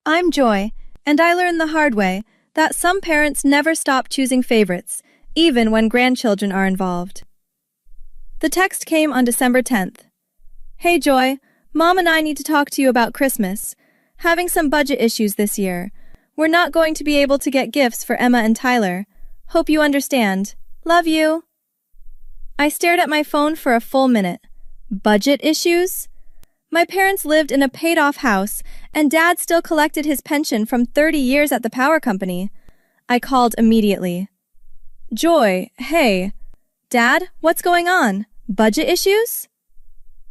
I'm Joy, and I learned the hard way that some parents never stop choosing favorites, even when grandchildren are involved. The text came on December 10th. Hey Joy, Mom and I need to talk to you about Christmas. Having some budget issues this year. We're not going to be able to get gifts for Emma and Tyler. Hope you understand. Love you. I stared at my phone for a full minute. Budget issues? My parents lived in a paid-off house, and Dad still collected his pension from 30 years at the power company. I called immediately. Joy, hey. Dad, what's going on? Budget issues?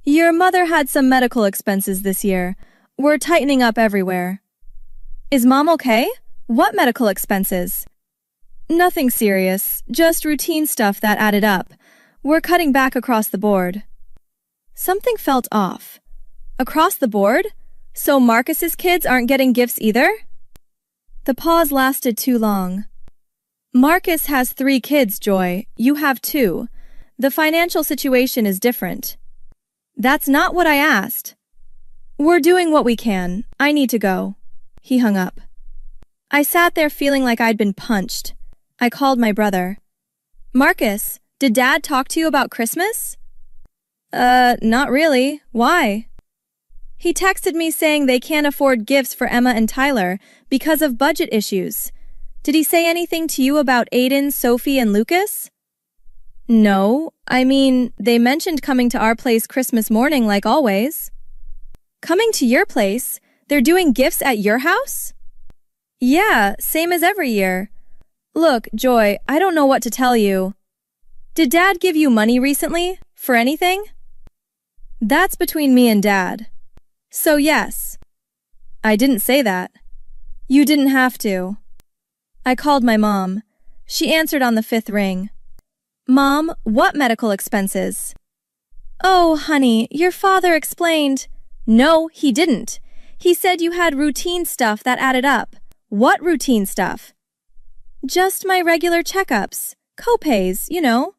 Your mother had some medical expenses this year. We're tightening up everywhere. Is Mom okay? What medical expenses? Nothing serious, just routine stuff that added up. We're cutting back across the board. Something felt off. Across the board? So Marcus's kids aren't getting gifts either? The pause lasted too long. Marcus has 3 kids, Joy. You have 2. The financial situation is different. That's not what I asked. We're doing what we can. I need to go. He hung up. I sat there feeling like I'd been punched. I called my brother. Marcus, did Dad talk to you about Christmas? Not really. Why? He texted me saying they can't afford gifts for Emma and Tyler because of budget issues. Did he say anything to you about Aiden, Sophie, and Lucas? No, I mean, they mentioned coming to our place Christmas morning like always. Coming to your place? They're doing gifts at your house? Yeah, same as every year. Look, Joy, I don't know what to tell you. Did Dad give you money recently? For anything? That's between me and Dad. So yes. I didn't say that. You didn't have to. I called my mom. She answered on the 5th ring. Mom, what medical expenses? Oh, honey, your father explained. No, he didn't. He said you had routine stuff that added up. What routine stuff? Just my regular checkups. Copays, you know.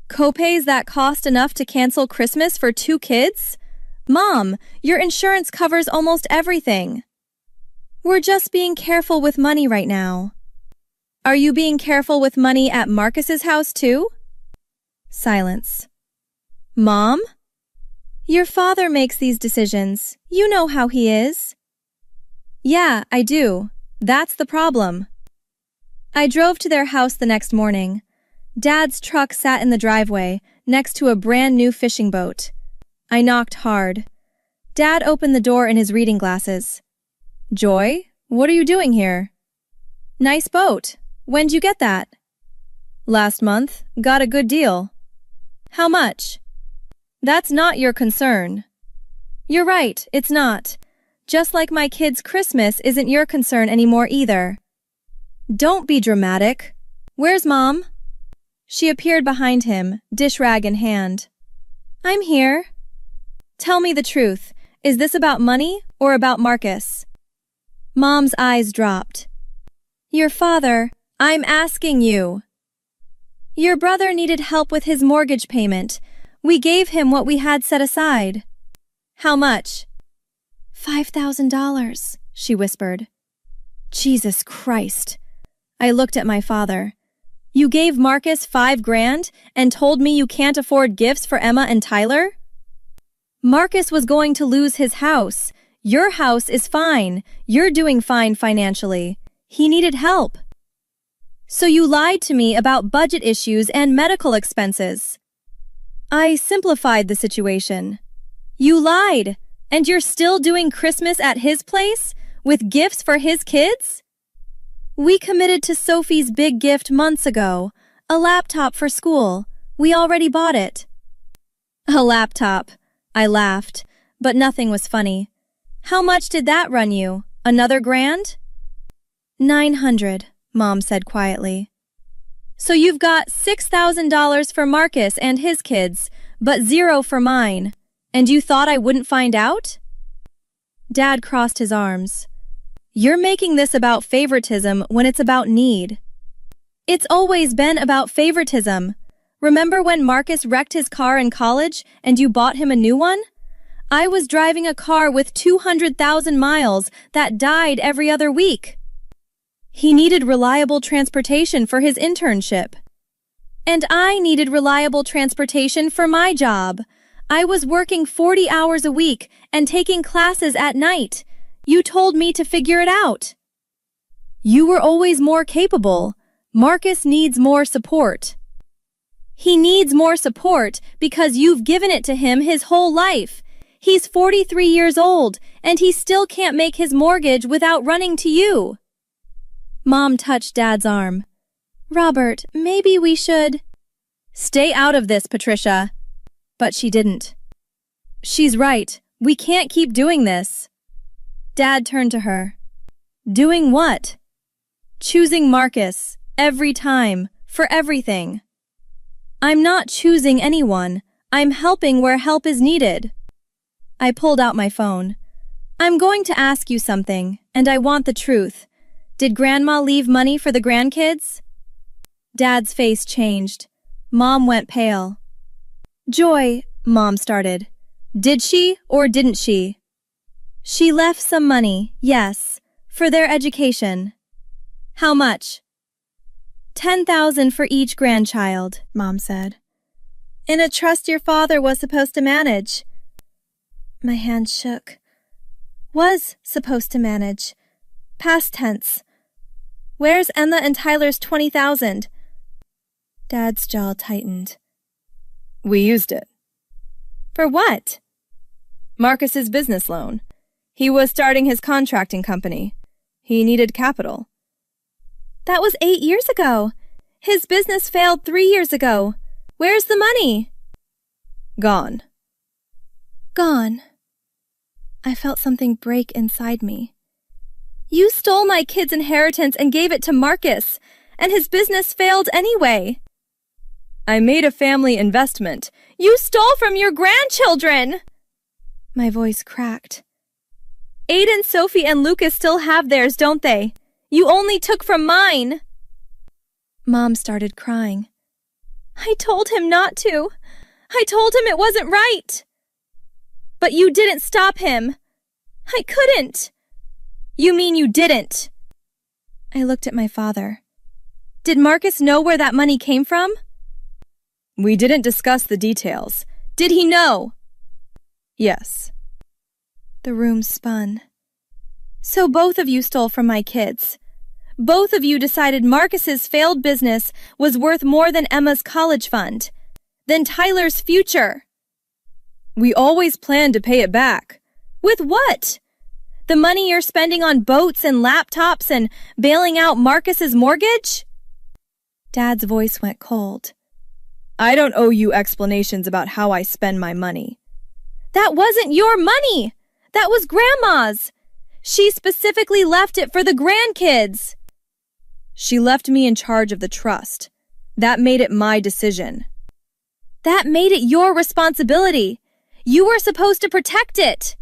Copays that cost enough to cancel Christmas for 2 kids? Mom, your insurance covers almost everything. We're just being careful with money right now. Are you being careful with money at Marcus's house too? Silence. Mom? Your father makes these decisions. You know how he is. Yeah, I do. That's the problem. I drove to their house the next morning. Dad's truck sat in the driveway, next to a brand new fishing boat. I knocked hard. Dad opened the door in his reading glasses. Joy, what are you doing here? Nice boat. When'd you get that? Last month. Got a good deal. How much? That's not your concern. You're right, it's not. Just like my kids' Christmas isn't your concern anymore either. Don't be dramatic. Where's Mom? She appeared behind him, dish rag in hand. I'm here. Tell me the truth. Is this about money or about Marcus? Mom's eyes dropped. Your father, I'm asking you. Your brother needed help with his mortgage payment. We gave him what we had set aside. How much? $5,000, she whispered. Jesus Christ. I looked at my father. You gave Marcus $5,000 and told me you can't afford gifts for Emma and Tyler? Marcus was going to lose his house. Your house is fine. You're doing fine financially. He needed help. So you lied to me about budget issues and medical expenses. I simplified the situation. You lied, and you're still doing Christmas at his place with gifts for his kids? We committed to Sophie's big gift months ago, a laptop for school. We already bought it. A laptop. I laughed, but nothing was funny. How much did that run you? Another grand? $900, Mom said quietly. So you've got $6,000 for Marcus and his kids, but zero for mine. And you thought I wouldn't find out? Dad crossed his arms. You're making this about favoritism when it's about need. It's always been about favoritism. Remember when Marcus wrecked his car in college and you bought him a new one? I was driving a car with 200,000 miles that died every other week. He needed reliable transportation for his internship. And I needed reliable transportation for my job. I was working 40 hours a week and taking classes at night. You told me to figure it out. You were always more capable. Marcus needs more support. He needs more support because you've given it to him his whole life. He's 43 years old, and he still can't make his mortgage without running to you. Mom touched Dad's arm. Robert, maybe we should... Stay out of this, Patricia. But she didn't. She's right. We can't keep doing this. Dad turned to her. Doing what? Choosing Marcus. Every time. For everything. I'm not choosing anyone. I'm helping where help is needed. I pulled out my phone. I'm going to ask you something, and I want the truth. Did Grandma leave money for the grandkids? Dad's face changed. Mom went pale. Joy, Mom started. Did she or didn't she? She left some money, yes, for their education. How much? 10,000 for each grandchild, Mom said. In a trust your father was supposed to manage. My hand shook. Was supposed to manage. Past tense. Where's Emma and Tyler's 20,000? Dad's jaw tightened. We used it. For what? Marcus's business loan. He was starting his contracting company. He needed capital. That was 8 years ago. His business failed 3 years ago. Where's the money? Gone. Gone. I felt something break inside me. You stole my kid's inheritance and gave it to Marcus, and his business failed anyway. I made a family investment. You stole from your grandchildren! My voice cracked. Aiden, Sophie, and Lucas still have theirs, don't they? You only took from mine. Mom started crying. I told him not to. I told him it wasn't right. But you didn't stop him. I couldn't. You mean you didn't? I looked at my father. Did Marcus know where that money came from? We didn't discuss the details. Did he know? Yes. The room spun. So both of you stole from my kids. Both of you decided Marcus's failed business was worth more than Emma's college fund, than Tyler's future. We always planned to pay it back. With what? The money you're spending on boats and laptops and bailing out Marcus's mortgage? Dad's voice went cold. I don't owe you explanations about how I spend my money. That wasn't your money! That was Grandma's! She specifically left it for the grandkids! She left me in charge of the trust. That made it my decision. That made it your responsibility. You were supposed to protect it.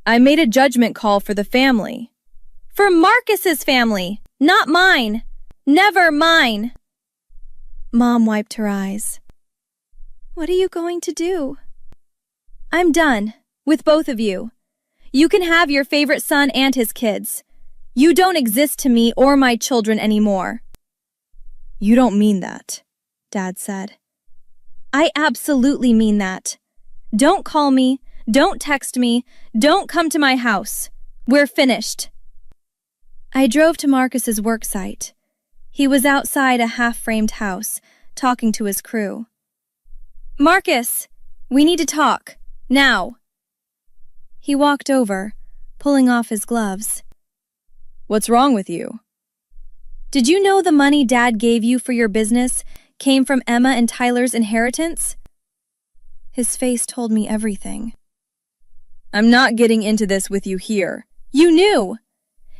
I made a judgment call for the family. For Marcus's family, not mine. Never mine. Mom wiped her eyes. What are you going to do? I'm done, with both of you. You can have your favorite son and his kids. You don't exist to me or my children anymore. You don't mean that, Dad said. I absolutely mean that. Don't call me, don't text me, don't come to my house. We're finished. I drove to Marcus's work site. He was outside a half-framed house, talking to his crew. Marcus, we need to talk. Now. He walked over, pulling off his gloves. What's wrong with you? Did you know the money Dad gave you for your business came from Emma and Tyler's inheritance? His face told me everything. I'm not getting into this with you here. You knew.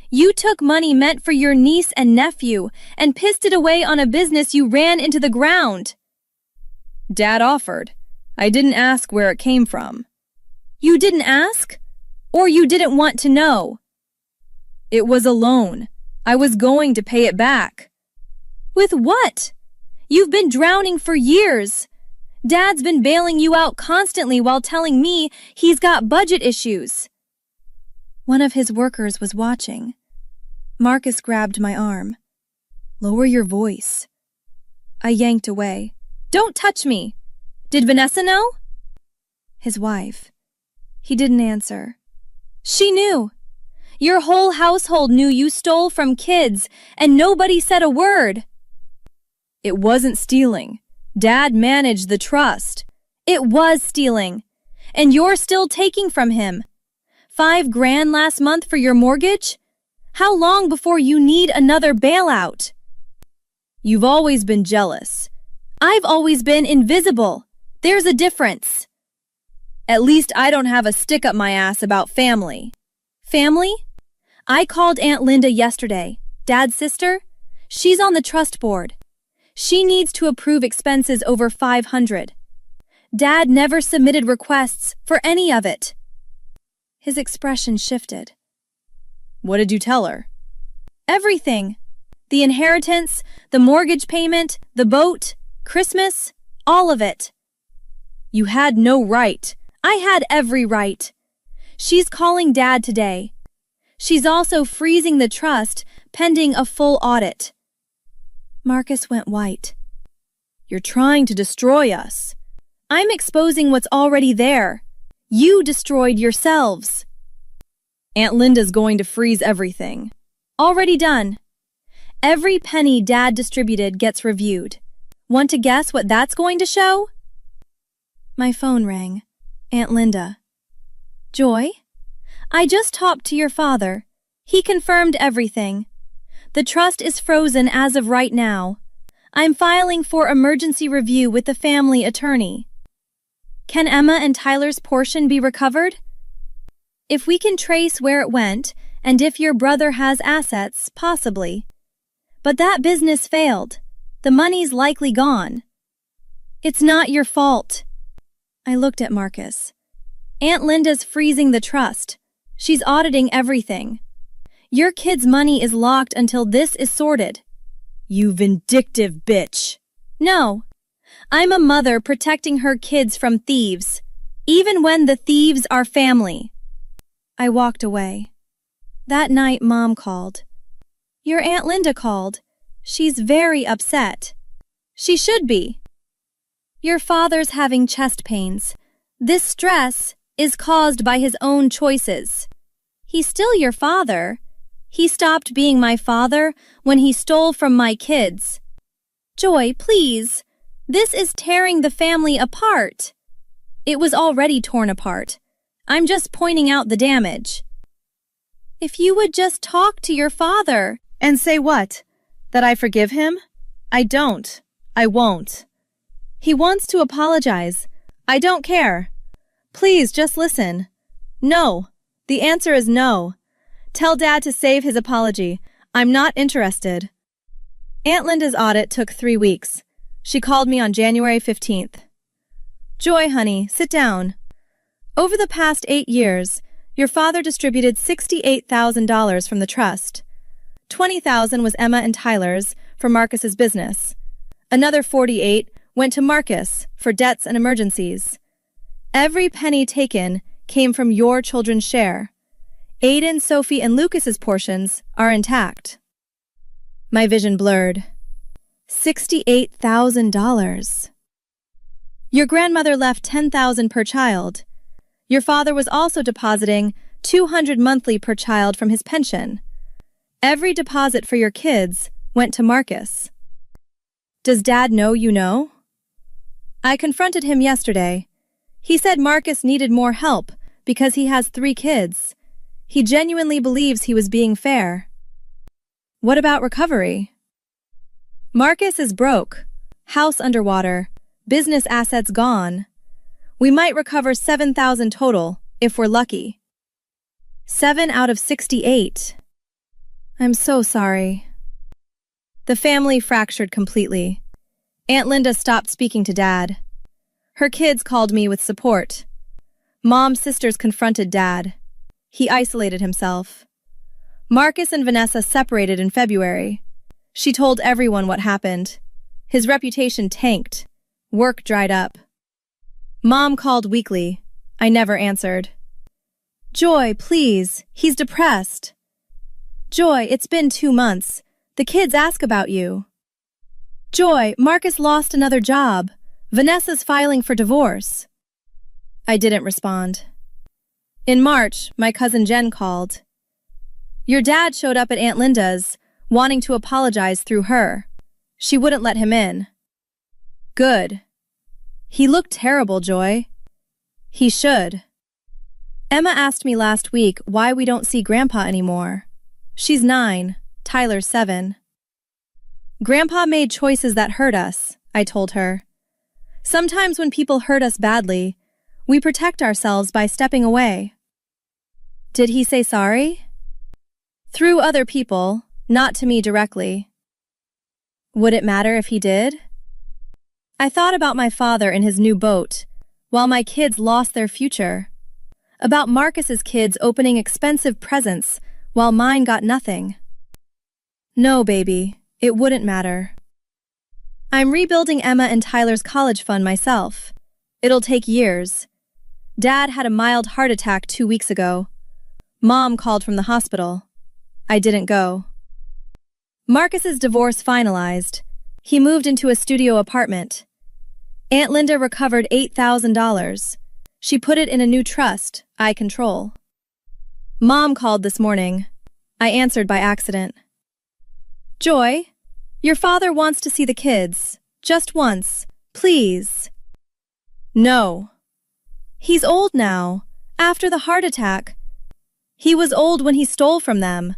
You took money meant for your niece and nephew and pissed it away on a business you ran into the ground. Dad offered. I didn't ask where it came from. You didn't ask? Or you didn't want to know? It was a loan. I was going to pay it back. With what? You've been drowning for years. Dad's been bailing you out constantly while telling me he's got budget issues. One of his workers was watching. Marcus grabbed my arm. Lower your voice. I yanked away. Don't touch me. Did Vanessa know? His wife. He didn't answer. She knew. Your whole household knew you stole from kids, and nobody said a word. It wasn't stealing. Dad managed the trust. It was stealing. And you're still taking from him. $5 grand last month for your mortgage? How long before you need another bailout? You've always been jealous. I've always been invisible. There's a difference. At least I don't have a stick up my ass about family. Family? I called Aunt Linda yesterday, Dad's sister. She's on the trust board. She needs to approve expenses over $500. Dad never submitted requests for any of it. His expression shifted. What did you tell her? Everything. The inheritance, the mortgage payment, the boat, Christmas, all of it. You had no right. I had every right. She's calling Dad today. She's also freezing the trust pending a full audit. Marcus went white. You're trying to destroy us. I'm exposing what's already there. You destroyed yourselves. Aunt Linda's going to freeze everything. Already done. Every penny Dad distributed gets reviewed. Want to guess what that's going to show? My phone rang. Aunt Linda. Joy? I just talked to your father. He confirmed everything. The trust is frozen as of right now. I'm filing for emergency review with the family attorney. Can Emma and Tyler's portion be recovered? If we can trace where it went, and if your brother has assets, possibly. But that business failed. The money's likely gone. It's not your fault. I looked at Marcus. Aunt Linda's freezing the trust. She's auditing everything. Your kid's money is locked until this is sorted. You vindictive bitch. No. I'm a mother protecting her kids from thieves, even when the thieves are family. I walked away. That night, Mom called. Your Aunt Linda called. She's very upset. She should be. Your father's having chest pains. This stress is caused by his own choices. He's still your father. He stopped being my father when he stole from my kids. Joy, please. This is tearing the family apart. It was already torn apart. I'm just pointing out the damage. If you would just talk to your father. And say what? That I forgive him? I don't. I won't. He wants to apologize. I don't care. Please just listen. No. The answer is no. Tell Dad to save his apology. I'm not interested. Aunt Linda's audit took 3 weeks. She called me on January 15th. Joy, honey, sit down. Over the past 8 years, your father distributed $68,000 from the trust. $20,000 was Emma and Tyler's for Marcus's business. Another $48,000 went to Marcus for debts and emergencies. Every penny taken came from your children's share. Aiden, Sophie, and Lucas's portions are intact. My vision blurred. $68,000. Your grandmother left $10,000 per child. Your father was also depositing $200 monthly per child from his pension. Every deposit for your kids went to Marcus. Does Dad know you know? I confronted him yesterday. He said Marcus needed more help because he has 3 kids. He genuinely believes he was being fair. What about recovery? Marcus is broke, house underwater, business assets gone. We might recover $7,000 total, if we're lucky. 7 out of 68. I'm so sorry. The family fractured completely. Aunt Linda stopped speaking to Dad. Her kids called me with support. Mom's sisters confronted Dad. He isolated himself. Marcus and Vanessa separated in February. She told everyone what happened. His reputation tanked. Work dried up. Mom called weakly. I never answered. Joy, please, he's depressed. Joy, it's been 2 months. The kids ask about you. Joy, Marcus lost another job. Vanessa's filing for divorce. I didn't respond. In March, my cousin Jen called. Your dad showed up at Aunt Linda's, wanting to apologize through her. She wouldn't let him in. Good. He looked terrible, Joy. He should. Emma asked me last week why we don't see Grandpa anymore. She's 9, Tyler's 7. Grandpa made choices that hurt us, I told her. Sometimes when people hurt us badly, we protect ourselves by stepping away. Did he say sorry? Through other people, not to me directly. Would it matter if he did? I thought about my father in his new boat, while my kids lost their future. About Marcus's kids opening expensive presents while mine got nothing. No, baby, it wouldn't matter. I'm rebuilding Emma and Tyler's college fund myself. It'll take years. Dad had a mild heart attack 2 weeks ago. Mom called from the hospital. I didn't go. Marcus's divorce finalized. He moved into a studio apartment. Aunt Linda recovered $8,000. She put it in a new trust I control. Mom called this morning. I answered by accident. Joy, your father wants to see the kids. Just once, please. No. He's old now, after the heart attack. He was old when he stole from them.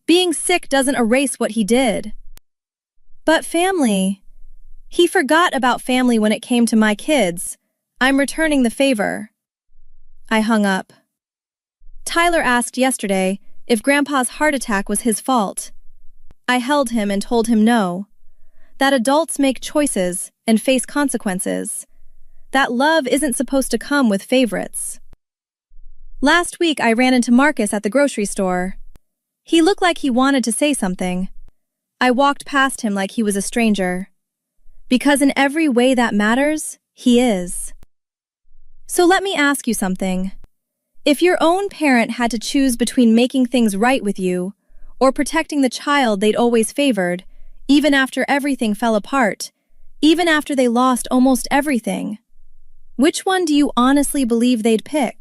Being sick doesn't erase what he did. But family. He forgot about family when it came to my kids. I'm returning the favor. I hung up. Tyler asked yesterday if Grandpa's heart attack was his fault. I held him and told him no. That adults make choices and face consequences. That love isn't supposed to come with favorites. Last week I ran into Marcus at the grocery store. He looked like he wanted to say something. I walked past him like he was a stranger. Because in every way that matters, he is. So let me ask you something. If your own parent had to choose between making things right with you or protecting the child they'd always favored, even after everything fell apart, even after they lost almost everything, which one do you honestly believe they'd pick?